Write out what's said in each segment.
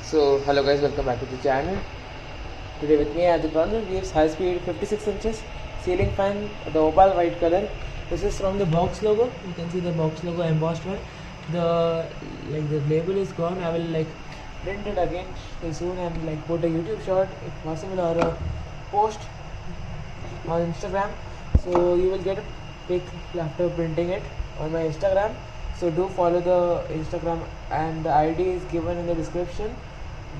So hello guys, welcome back to the channel. Today with me I have the Crompton High Speed 56 inches ceiling fan, the opal white color. This is from the box logo. You can see the box logo embossed one. The label is gone. I will print it again soon and put a YouTube shot if possible or a post on Instagram. So you will get a pic after printing it on my Instagram. So do follow the Instagram and the ID is given in the description.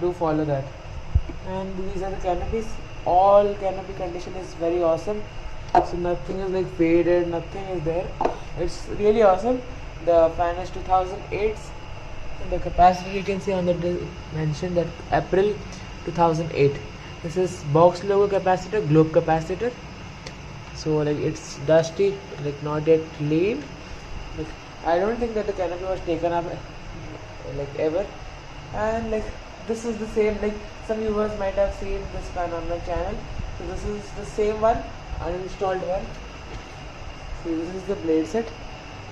Do follow that. And these are the canopies. All canopy condition is very awesome. So nothing is faded, nothing is there. It's really awesome. The fan is 2008. And the capacitor you can see on the mention that April 2008. This is box logo capacitor, globe capacitor. So it's dusty, not yet clean. I don't think that the canopy was taken up ever. And this is the same, some viewers might have seen this fan on my channel. So this is the same one, uninstalled one. See, this is the blade set,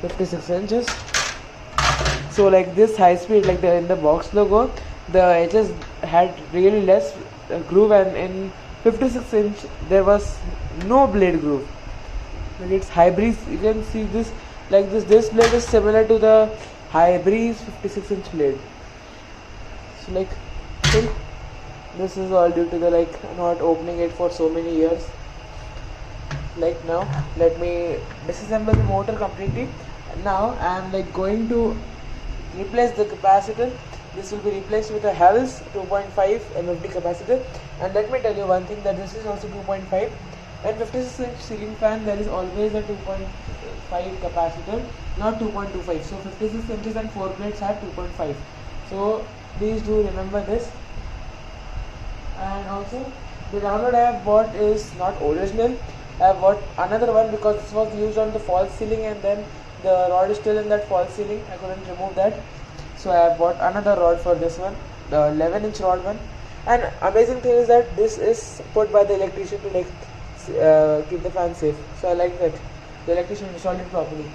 56 inches. So this high speed, in the box logo, the edges had really less groove, and in 56 inch there was no blade groove. It's high breeze. You can see this this blade is similar to the high breeze 56 inch blade. So this is all due to the not opening it for so many years. Now let me disassemble the motor completely. Now I am going to replace the capacitor. This will be replaced with a Hell's 2.5 MFD capacitor. And let me tell you one thing, that this is also 2.5. And 56 inch ceiling fan, there is always a 2.5 capacitor, not 2.25. So 56 inches and 4 plates have 2.5. So please do remember this. And also the download I have bought is not original. I have bought another one because this was used on the false ceiling, and then the rod is still in that false ceiling. I couldn't remove that. So I have bought another rod for this one, the 11 inch rod one. And amazing thing is that this is put by the electrician to keep the fan safe. So I like that the electrician installed it properly.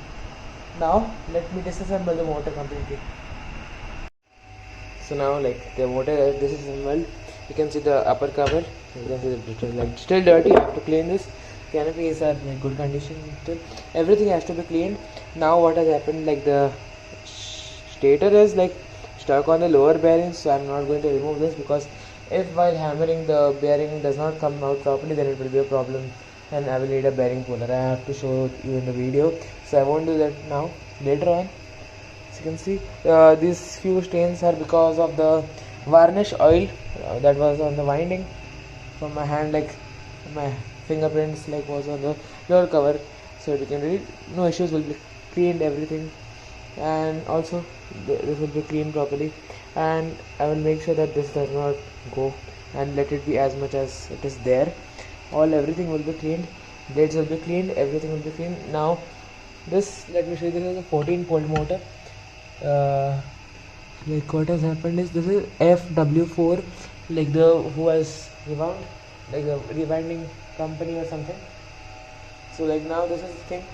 Now let me disassemble the motor completely. So now the motor is disassembled. You can see the upper cover. You can see the bridge still dirty. I have to clean this. Canopies are in good condition still. Everything has to be cleaned. Now what has happened, the stator is stuck on the lower bearings, so I am not going to remove this, because if while hammering the bearing does not come out properly, then it will be a problem and I will need a bearing puller. I have to show you in the video, so I won't do that now. Later on, as you can see, these few stains are because of the varnish oil that was on the winding from my hand, my fingerprints was on the lower cover. So you can read, no issues, will be cleaned everything, and also this will be cleaned properly. And I will make sure that this does not go, and let it be as much as it is there. Everything will be cleaned, blades will be cleaned, everything will be cleaned. Now this, let me show you, this is a 14-pole motor. What has happened is, this is FW4, who has rewound, a rewinding company or something. So now this is the thing.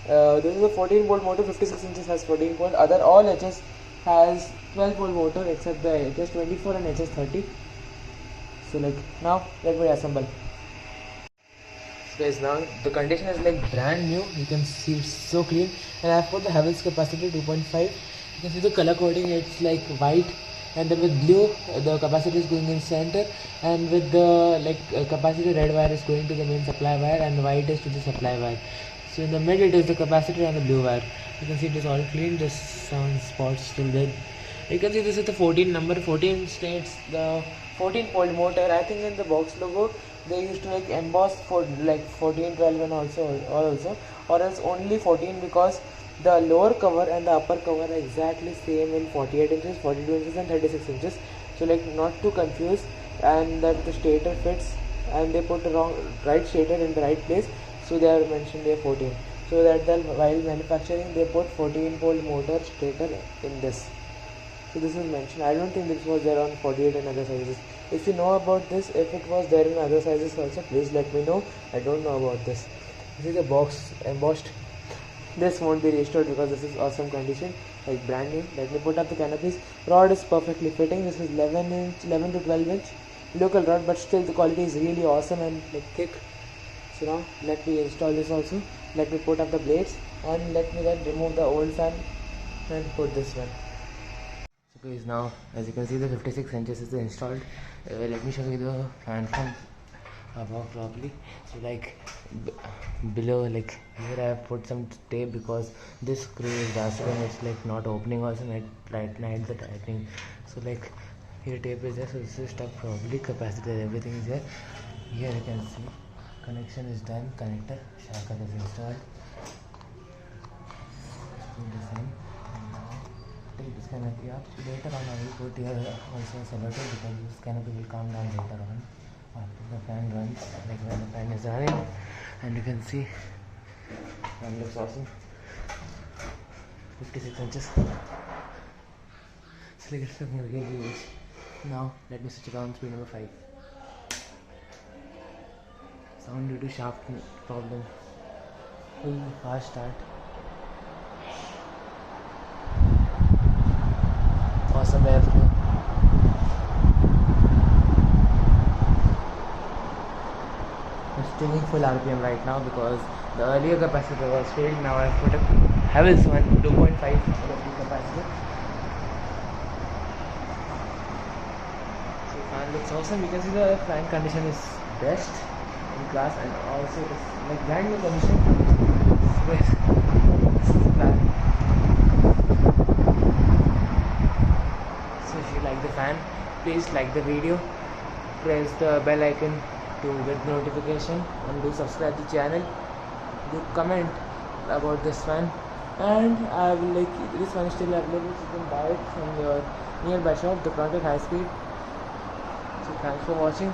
This is a 14-volt motor, 56 inches has 14 volt. All edges has 12-volt motor except the HS 24 and HS 30. So now let me assemble. So guys, now the condition is brand new. You can see it's so clean. And I have put the Havells capacitor 2.5. You can see the color coding, it's white, and then with blue the capacitor is going in center, and with the capacitor red wire is going to the main supply wire, and the white is to the supply wire. So in the mid it is the capacitor and the blue wire. You can see it is all clean, just some spots still there. You can see this is the 14 number. 14 states the 14-pole motor. I think in the box logo they used to emboss for 14, 12 and also, or else only 14, because the lower cover and the upper cover are exactly same in 48 inches, 42 inches and 36 inches. So not to confuse, and that the stator fits, and they put the right stator in the right place, so they are mentioned there 14. So that while manufacturing they put 14-pole motor stator in this. So this is mentioned. I don't think this was there on 48 and other sizes. If you know about this, if it was there in other sizes also, please let me know. I don't know about this. This is a box embossed. This won't be restored because this is awesome condition. like brand new. Let me put up the canopies. Rod is perfectly fitting. This is 11 to 12 inch local rod, but still the quality is really awesome and like thick. So now let me install this also. Let me put up the blades and let me then remove the old fan and put this one. So guys, now as you can see the 56 inches is installed. Let me show you the fan from above properly. So like below, like here I have put some tape because this screw is rusted and it's like not opening also, right night the tightening. So like here tape is there, so this is stuck properly. Capacitor, everything is there. Here you can see connection is done. Connector shaka is installed. Take this canopy up. Later on I will put here also a selector because this canopy will come down later on after the fan runs, like when the fan is running. And you can see fan looks awesome. 56 inches. So like it's looking really huge. Now let me switch it on speed number 5. Sound due to shaft problem. Full fast start. Awesome airflow. It's taking full RPM right now because the earlier capacitor was failed. Now I've put a Havells one 2.5 capacitor. So fan looks awesome. You can see the fan condition is best in class and also it is like brand new condition. So this is the fan. So if you like the fan, please like the video, press the bell icon to get notification, and do subscribe to the channel. Do comment about this fan, and I will like this one is still available, so you can buy it from your nearby shop, the Crompton High Speed. So thanks for watching.